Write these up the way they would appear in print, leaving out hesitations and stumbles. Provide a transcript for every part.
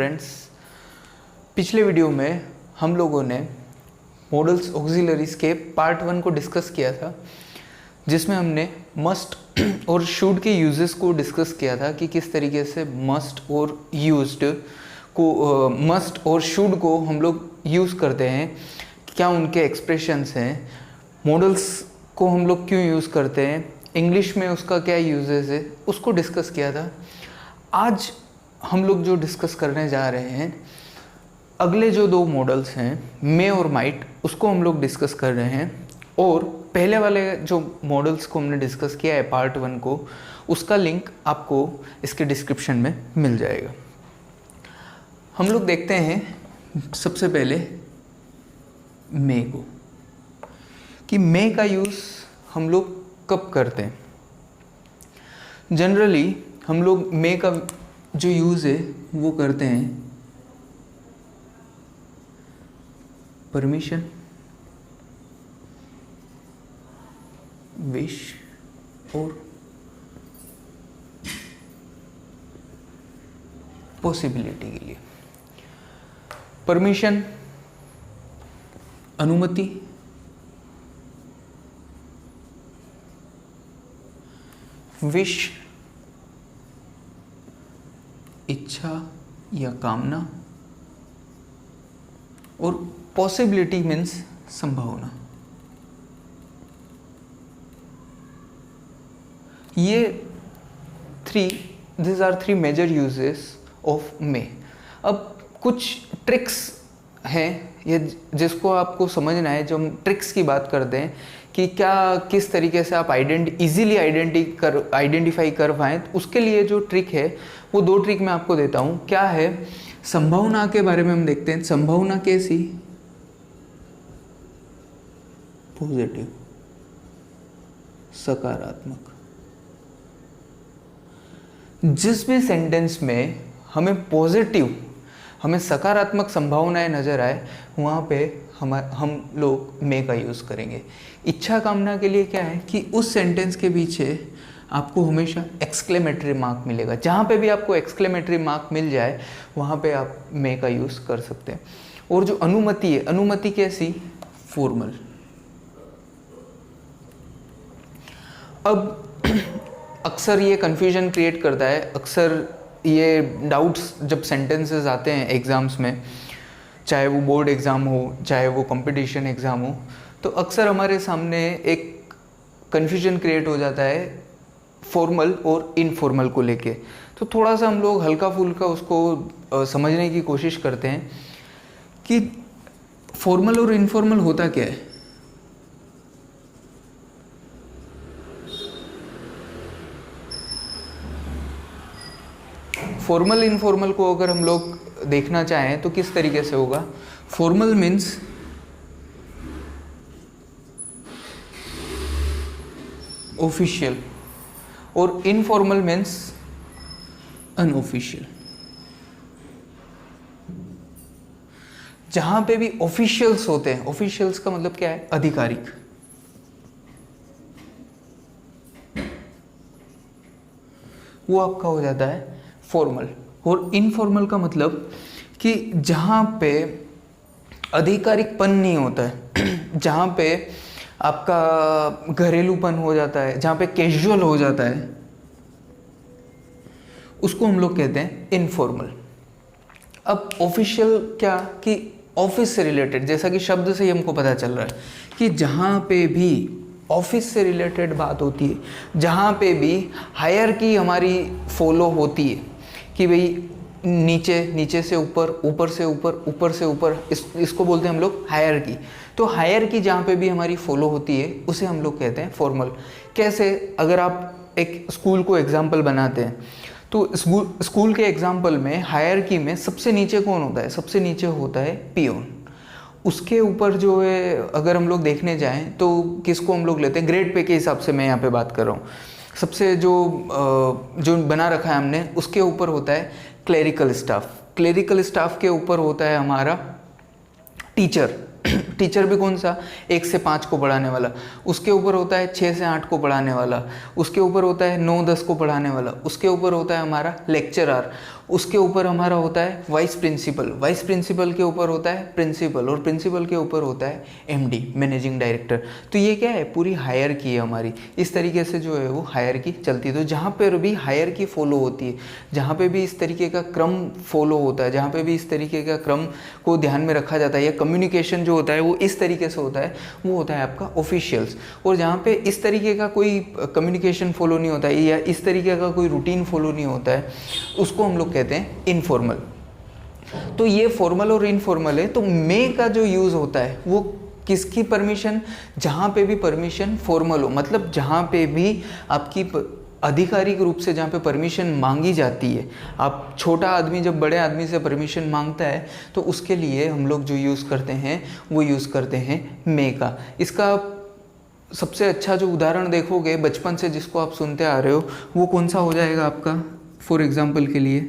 Friends, पिछले video में हम लोगों ने मॉडल्स ऑक्सिलरीज के पार्ट 1 को डिस्कस किया था, जिसमें हमने मस्ट और शुड के यूजेस को डिस्कस किया था कि किस तरीके से मस्ट और यूज्ड को मस्ट और शुड को हम लोग यूज़ करते हैं, क्या उनके एक्सप्रेशंस हैं, मॉडल्स को हम लोग क्यों यूज़ करते हैं, इंग्लिश में उसका क्या यूजेस है, उसको डिस्कस किया था। आज हम लोग जो डिस्कस करने जा रहे हैं, अगले जो दो मॉडल्स हैं मे और माइट, उसको हम लोग डिस्कस कर रहे हैं। और पहले वाले जो मॉडल्स को हमने डिस्कस किया है पार्ट 1 को, उसका लिंक आपको इसके डिस्क्रिप्शन में मिल जाएगा। हम लोग देखते हैं सबसे पहले मे को, कि मे का यूज़ हम लोग कब करते हैं। जनरली हम लोग मे का जो यूज़ है वो करते हैं परमिशन, विश और पॉसिबिलिटी के लिए। परमिशन अनुमति, विश इच्छा या कामना, और पॉसिबिलिटी मीन्स संभावना। ये these are three major uses of may। अब कुछ ट्रिक्स हैं ये जिसको आपको समझना है, जो हम ट्रिक्स की बात करते हैं कि क्या किस तरीके से आप इजीली आइडेंटिफाई कर पाएँ। तो उसके लिए जो ट्रिक है वो दो ट्रिक मैं आपको देता हूँ। क्या है, संभावना के बारे में हम देखते हैं। संभावना कैसी, पॉजिटिव, सकारात्मक। जिस भी सेंटेंस में हमें पॉजिटिव, हमें सकारात्मक संभावनाएं नज़र आए, वहाँ पे हम लोग मे का यूज़ करेंगे। इच्छा कामना के लिए क्या है कि उस सेंटेंस के पीछे आपको हमेशा एक्सक्लेमेटरी मार्क मिलेगा। जहाँ पे भी आपको एक्सक्लेमेटरी मार्क मिल जाए वहाँ पे आप मे का यूज़ कर सकते हैं। और जो अनुमति है, अनुमति कैसी, फॉर्मल। अब अक्सर ये कन्फ्यूजन क्रिएट करता है, अक्सर ये डाउट्स जब सेंटेंसेस आते हैं एग्ज़ाम्स में, चाहे वो बोर्ड एग्ज़ाम हो, चाहे वो कंपटीशन एग्ज़ाम हो, तो अक्सर हमारे सामने एक कन्फ्यूजन क्रिएट हो जाता है फॉर्मल और इनफॉर्मल को लेके। तो थोड़ा सा हम लोग हल्का फुल्का उसको समझने की कोशिश करते हैं कि फॉर्मल और इनफॉर्मल होता क्या है। फॉर्मल इनफॉर्मल को अगर हम लोग देखना चाहें तो किस तरीके से होगा। फॉर्मल मीन्स ऑफिशियल और इनफॉर्मल मीन्स अनऑफिशियल। जहां पे भी ऑफिशियल्स होते हैं, ऑफिशियल्स का मतलब क्या है, आधिकारिक, वो आपका हो जाता है फॉर्मल। और इनफॉर्मल का मतलब कि जहाँ पे आधिकारिकपन नहीं होता है, जहाँ पे आपका घरेलूपन हो जाता है, जहाँ पे कैजुअल हो जाता है, उसको हम लोग कहते हैं इनफॉर्मल। अब ऑफिशियल क्या, कि ऑफिस से रिलेटेड, जैसा कि शब्द से ही हमको पता चल रहा है कि जहाँ पे भी ऑफिस से रिलेटेड बात होती है, जहाँ पे भी हायरार्की हमारी फॉलो होती है कि भाई नीचे से ऊपर, ऊपर से ऊपर, ऊपर से ऊपर, इसको बोलते हैं हम लोग हायरार्की। तो हायरार्की जहाँ पे भी हमारी फॉलो होती है उसे हम लोग कहते हैं फॉर्मल। कैसे, अगर आप एक स्कूल को एग्जाम्पल बनाते हैं तो स्कूल के एग्जाम्पल में हायरार्की में सबसे नीचे कौन होता है, सबसे नीचे होता है पियोन। उसके ऊपर जो है अगर हम लोग देखने जाएं तो किसको हम लोग लेते हैं, ग्रेड पे के हिसाब से मैं यहाँ पे बात कर रहा हूँ। सबसे जो बना रखा है हमने, उसके ऊपर होता है क्लेरिकल स्टाफ। क्लेरिकल स्टाफ के ऊपर होता है हमारा टीचर। टीचर भी कौन सा, 1 से 5 को पढ़ाने वाला। उसके ऊपर होता है 6 से 8 को पढ़ाने वाला। उसके ऊपर होता है 9-10 को पढ़ाने वाला। उसके ऊपर होता है हमारा लेक्चरर। उसके ऊपर हमारा होता है वाइस प्रिंसिपल, वाइस प्रिंसिपल के ऊपर होता है प्रिंसिपल, और प्रिंसिपल के ऊपर होता है एमडी, मैनेजिंग डायरेक्टर। तो ये क्या है, पूरी हायरकी है हमारी। इस तरीके से जो है वो हायरकी चलती है। तो जहाँ पर भी हायरकी फॉलो होती है, जहाँ पे भी इस तरीके का क्रम फॉलो होता है, जहाँ पे भी इस तरीके का क्रम को ध्यान में रखा जाता है, या कम्युनिकेशन जो होता है वो इस तरीके से होता है, वो होता है आपका ऑफिशियल्स। और जहाँ पे इस तरीके का कोई कम्युनिकेशन फॉलो नहीं होता है, या इस तरीके का कोई रूटीन फॉलो नहीं होता है, उसको हम लोग कहते हैं इनफॉर्मल। तो ये फॉर्मल और इनफॉर्मल है। तो मे का जो यूज़ होता है वो किसकी परमिशन, जहाँ पे भी परमिशन फॉर्मल हो, मतलब जहाँ पे भी आपकी आधिकारिक रूप से जहाँ पे परमिशन मांगी जाती है। आप छोटा आदमी जब बड़े आदमी से परमिशन मांगता है तो उसके लिए हम लोग जो यूज़ करते हैं वो यूज़ करते हैं मे का। इसका सबसे अच्छा जो उदाहरण देखोगे बचपन से जिसको आप सुनते आ रहे हो, वो कौन सा हो जाएगा आपका? फॉर एग्जाम्पल के लिए,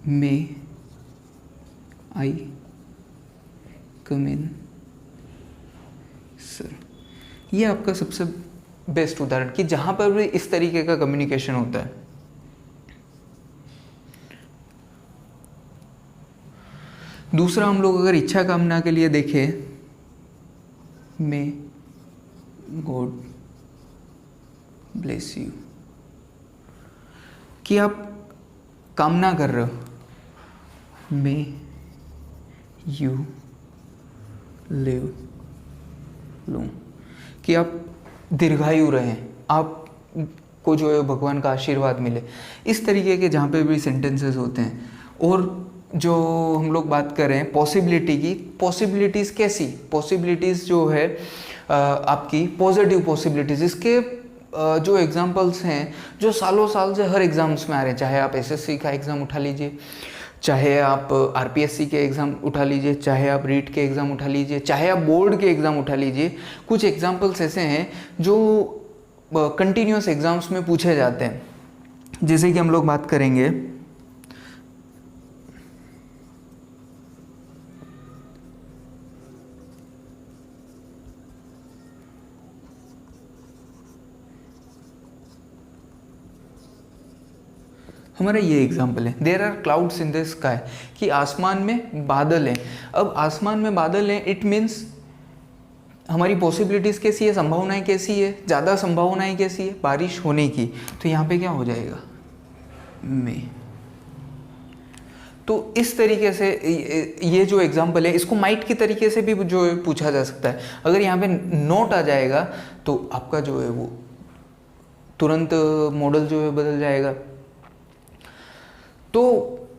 मे आई कम इन सर। ये आपका सबसे बेस्ट उदाहरण कि जहाँ पर भी इस तरीके का कम्युनिकेशन होता है। दूसरा हम लोग अगर इच्छा कामना के लिए देखें, मे गॉड ब्लेस यू, कि आप कामना कर रहे हो मे यू लिव लूँ, कि आप दीर्घायु रहें, आपको जो है भगवान का आशीर्वाद मिले। इस तरीके के जहाँ पे भी सेंटेंसेस होते हैं। और जो हम लोग बात कर रहे हैं पॉसिबिलिटी की, पॉसिबिलिटीज़ कैसी? पॉसिबिलिटीज़ जो है आपकी पॉजिटिव पॉसिबिलिटीज़। इसके जो एग्जांपल्स हैं जो सालों साल से हर एग्ज़ाम्स में आ रहे हैं, चाहे आप एसएससी का एग्ज़ाम उठा लीजिए, चाहे आप आरपीएससी के एग्ज़ाम उठा लीजिए, चाहे आप रीट के एग्ज़ाम उठा लीजिए, चाहे आप बोर्ड के एग्ज़ाम उठा लीजिए। कुछ एग्जांपल्स ऐसे हैं जो कंटिन्यूस एग्ज़ाम्स में पूछे जाते हैं। जैसे कि हम लोग बात करेंगे हमारा ये एग्जाम्पल है, there are clouds in the sky, कि आसमान में बादल हैं। अब आसमान में बादल हैं, इट मीन्स हमारी पॉसिबिलिटीज़ कैसी है, संभावनाएं कैसी है, ज़्यादा संभावनाएं कैसी है बारिश होने की। तो यहाँ पे क्या हो जाएगा, मे। तो इस तरीके से ये जो एग्जाम्पल है इसको माइट की तरीके से भी जो है पूछा जा सकता है। अगर यहाँ पे नोट आ जाएगा तो आपका जो है वो तुरंत मॉडल जो है बदल जाएगा। तो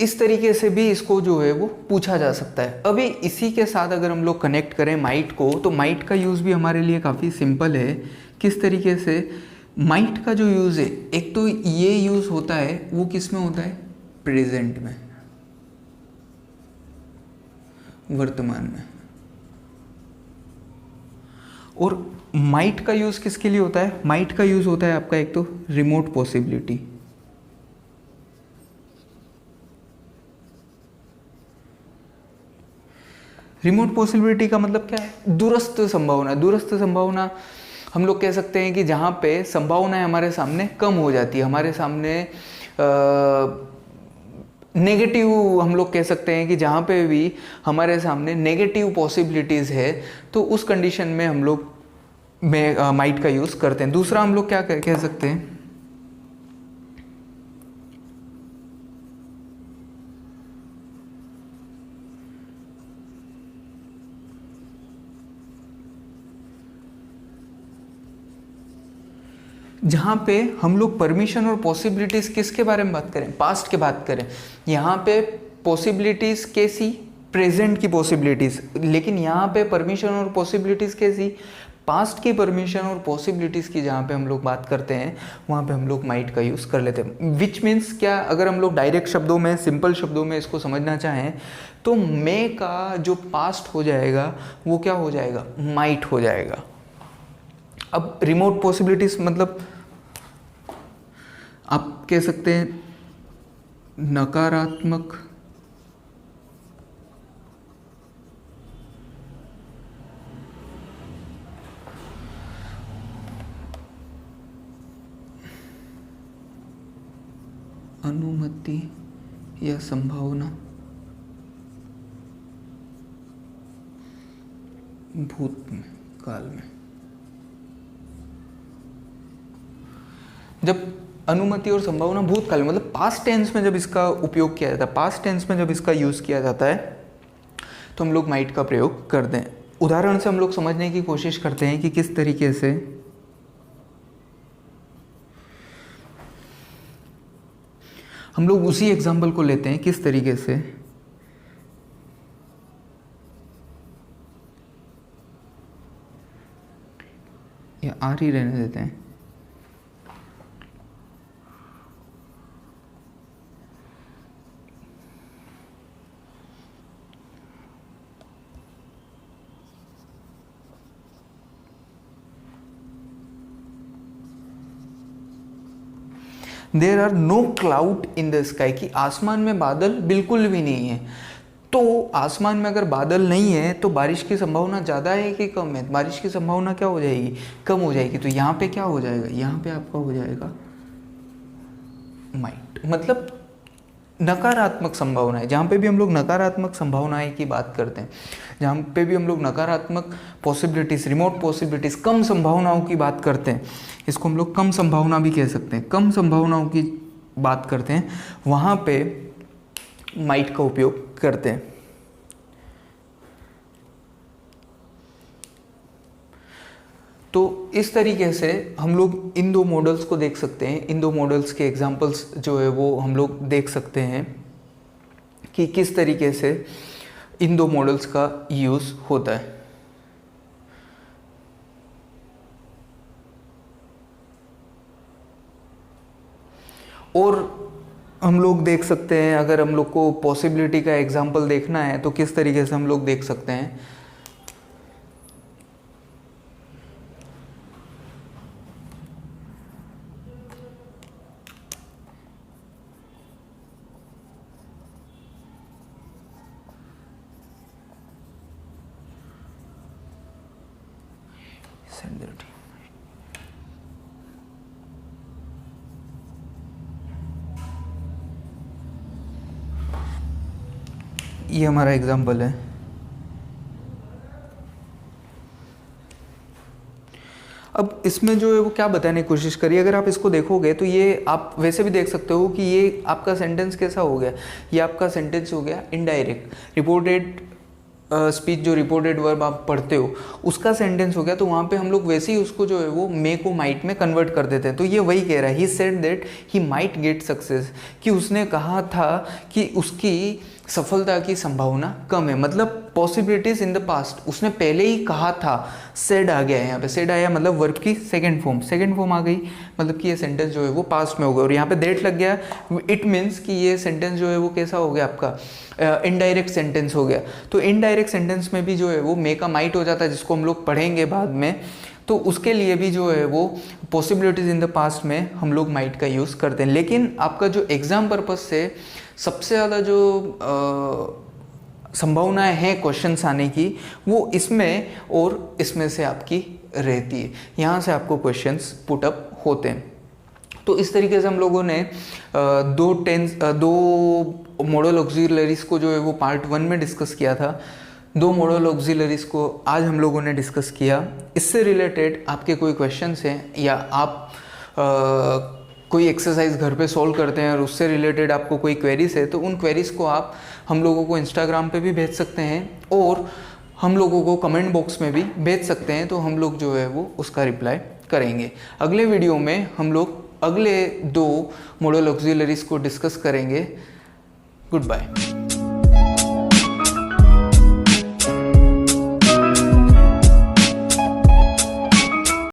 इस तरीके से भी इसको जो है वो पूछा जा सकता है। अभी इसी के साथ अगर हम लोग कनेक्ट करें माइट को, तो माइट का यूज़ भी हमारे लिए काफ़ी सिंपल है। किस तरीके से माइट का जो यूज़ है, एक तो ये यूज़ होता है वो किस में होता है, प्रेजेंट में, वर्तमान में। और माइट का यूज़ किसके लिए होता है, माइट का यूज़ होता है आपका एक तो रिमोट पॉसिबिलिटी, रिमोट पॉसिबिलिटी का मतलब क्या है, दूरस्थ संभावना। दूरस्थ संभावना हम लोग कह सकते हैं कि जहाँ पे संभावनाएं हमारे सामने कम हो जाती है, हमारे सामने नेगेटिव हम लोग कह सकते हैं कि जहाँ पे भी हमारे सामने नेगेटिव पॉसिबिलिटीज़ है तो उस कंडीशन में हम लोग माइट का यूज़ करते हैं। दूसरा हम लोग क्या कह सकते हैं, जहाँ पे हम लोग परमिशन और पॉसिबिलिटीज़ किसके बारे में बात करें, पास्ट के बात करें। यहाँ पे पॉसिबिलिटीज़ कैसी, प्रेजेंट की पॉसिबिलिटीज़, लेकिन यहाँ पे परमिशन और पॉसिबिलिटीज़ कैसी, पास्ट की परमिशन और पॉसिबिलिटीज़ की जहाँ पे हम लोग बात करते हैं वहाँ पे हम लोग माइट का यूज़ कर लेते हैं। विच मीन्स क्या, अगर हम लोग डायरेक्ट शब्दों में, सिंपल शब्दों में इसको समझना चाहें तो मे का जो पास्ट हो जाएगा वो क्या हो जाएगा, माइट हो जाएगा। अब रिमोट पॉसिबिलिटीज़ मतलब आप कह सकते हैं नकारात्मक अनुमति या संभावना भूत में काल में। जब अनुमति और संभावना भूतकाल में, मतलब पास्ट टेंस में जब इसका उपयोग किया जाता है, पास्ट टेंस में जब इसका यूज किया जाता है तो हम लोग माइट का प्रयोग करते हैं। उदाहरण से हम लोग समझने की कोशिश करते हैं कि किस तरीके से हम लोग उसी एग्जाम्पल को लेते हैं, किस तरीके से या आर ही रहने देते हैं। There are no cloud in the sky, कि आसमान में बादल बिल्कुल भी नहीं है। तो आसमान में अगर बादल नहीं है तो बारिश की संभावना ज़्यादा है कि कम है? बारिश की संभावना क्या हो जाएगी? कम हो जाएगी। तो यहाँ पे क्या हो जाएगा? यहाँ पे आपका हो जाएगा माइट, मतलब नकारात्मक संभावना है। जहाँ पे भी हम लोग नकारात्मक संभावनाएं की बात करते हैं, जहाँ पे भी हम लोग नकारात्मक पॉसिबिलिटीज़, रिमोट पॉसिबिलिटीज़, कम संभावनाओं की बात करते हैं, इसको हम लोग कम संभावना भी कह सकते हैं, कम संभावनाओं की बात करते हैं, वहाँ पे माइट का उपयोग करते हैं। तो इस तरीके से हम लोग इन दो मॉडल्स को देख सकते हैं। इन दो मॉडल्स के एग्जांपल्स जो है वो हम लोग देख सकते हैं कि किस तरीके से इन दो मॉडल्स का यूज़ होता है। और हम लोग देख सकते हैं, अगर हम लोग को पॉसिबिलिटी का एग्जांपल देखना है तो किस तरीके से हम लोग देख सकते हैं। ये हमारा एग्जाम्पल है। अब इसमें जो है वो क्या बताने की कोशिश करिए, अगर आप इसको देखोगे तो ये आप वैसे भी देख सकते हो कि ये आपका सेंटेंस कैसा हो गया। ये आपका सेंटेंस हो गया इनडायरेक्ट। रिपोर्टेड स्पीच जो रिपोर्टेड वर्ब आप पढ़ते हो उसका सेंटेंस हो गया, तो वहाँ पे हम लोग वैसे ही उसको जो है वो मे को माइट में कन्वर्ट कर देते हैं। तो ये वही कह रहा है, he said that he might get success, कि उसने कहा था कि उसकी सफलता की संभावना कम है, मतलब पॉसिबिलिटीज इन द पास्ट। उसने पहले ही कहा था, सेड आ गया है यहाँ पे, सेड आया मतलब वर्ब की सेकंड फॉर्म आ गई, मतलब कि ये सेंटेंस जो है वो पास्ट में हो गया। और यहाँ पे डेट लग गया, इट मीन्स कि ये सेंटेंस जो है वो कैसा हो गया आपका, इनडायरेक्ट सेंटेंस हो गया। तो इनडायरेक्ट सेंटेंस में भी जो है वो मे का माइट हो जाता है, जिसको हम लोग पढ़ेंगे बाद में। तो उसके लिए भी जो है वो पॉसिबिलिटीज़ इन द पास्ट में हम लोग माइट का यूज़ करते हैं। लेकिन आपका जो एग्ज़ाम पर्पज़ से सबसे ज़्यादा जो संभावनाएं हैं क्वेश्चंस आने की, वो इसमें और इसमें से आपकी रहती है। यहाँ से आपको क्वेश्चंस पुट अप होते हैं। तो इस तरीके से हम लोगों ने दो मॉडल ऑक्सिलरीज को जो है वो पार्ट 1 में डिस्कस किया था। 2 मॉडल ऑक्सिलरीज को आज हम लोगों ने डिस्कस किया। इससे रिलेटेड आपके कोई क्वेश्चंस हैं या आप कोई एक्सरसाइज घर पे सॉल्व करते हैं और उससे रिलेटेड आपको कोई क्वेरीज है, तो उन क्वेरीज को आप हम लोगों को इंस्टाग्राम पे भी भेज सकते हैं और हम लोगों को कमेंट बॉक्स में भी भेज सकते हैं। तो हम लोग जो है वो उसका रिप्लाई करेंगे। अगले वीडियो में हम लोग अगले 2 मॉडल ऑक्सिलरीज को डिस्कस करेंगे। Good bye.